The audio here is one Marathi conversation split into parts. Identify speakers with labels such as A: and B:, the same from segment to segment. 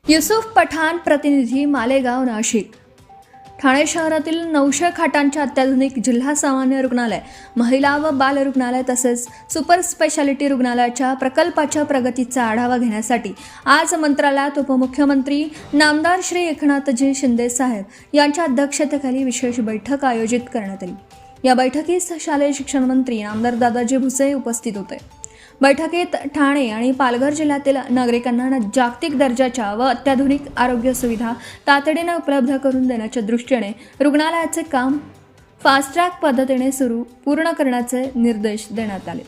A: युसुफ पठाण, प्रतिनिधी, मालेगाव, नाशिक. ठाणे शहरातील 900 खाटांच्या अत्याधुनिक जिल्हा सामान्य रुग्णालय, महिला व बाल रुग्णालय तसेच सुपर स्पेशालिटी रुग्णालयाच्या प्रकल्पाच्या प्रगतीचा आढावा घेण्यासाठी आज मंत्रालयात उपमुख्यमंत्री नामदार श्री एकनाथजी शिंदे साहेब यांच्या अध्यक्षतेखाली विशेष बैठक आयोजित करण्यात आली. या बैठकीस शालेय शिक्षण मंत्री नामदार दादाजी भुसे उपस्थित होते. बैठकीत ठाणे आणि पालघर जिल्ह्यातील नागरिकांना जागतिक दर्जाच्या व अत्याधुनिक आरोग्य सुविधा तातडीने उपलब्ध करून देण्याच्या दृष्टीने रुग्णालयाचे काम फास्ट ट्रॅक पद्धतीने पूर्ण करण्याचे निर्देश देण्यात आले.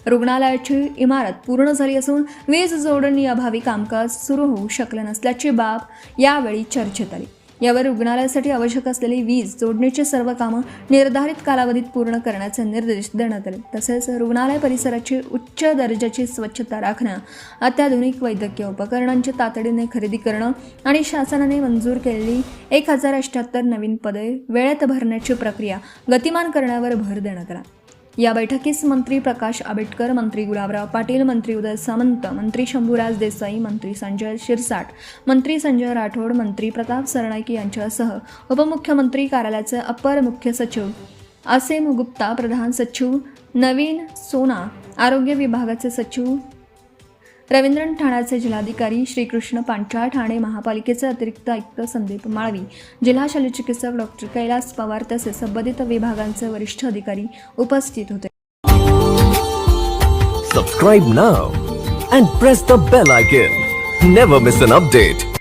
A: रुग्णालयाची इमारत पूर्ण झाली असून वीज जोडणीअभावी कामकाज सुरू होऊ शकले नसल्याची बाब यावेळी चर्चेत आली. यावर रुग्णालयासाठी आवश्यक असलेली वीज जोडणीची सर्व कामं निर्धारित कालावधीत पूर्ण करण्याचे निर्देश देण्यात आले. तसेच रुग्णालय परिसराची उच्च दर्जाची स्वच्छता राखणं, अत्याधुनिक वैद्यकीय उपकरणांची तातडीने खरेदी करणं आणि शासनाने मंजूर केलेली 1078 नवीन पदे वेळेत भरण्याची प्रक्रिया गतिमान करण्यावर भर देण्यात आला. या बैठकीस मंत्री प्रकाश आंबेडकर, मंत्री गुलाबराव पाटील, मंत्री उदय सामंत, मंत्री शंभूराज देसाई, मंत्री संजय शिरसाट, मंत्री संजय राठोड, मंत्री प्रताप सरनाईक यांच्यासह उपमुख्यमंत्री कार्यालयाचे अपर मुख्य सचिव असीम गुप्ता, प्रधान सचिव नवीन सोना, आरोग्य विभागाचे सचिव रवींद्रन, ठाण्याचे जिल्हाधिकारी श्रीकृष्ण पांचाळ, ठाणे महापालिकेचे अतिरिक्त आयुक्त संदीप माळवी, जिल्हा शल्यचिकित्सक डॉक्टर कैलास पवार तसेच संबंधित विभागांचे वरिष्ठ अधिकारी उपस्थित होते.
B: Subscribe now and press the bell icon. Never miss an update.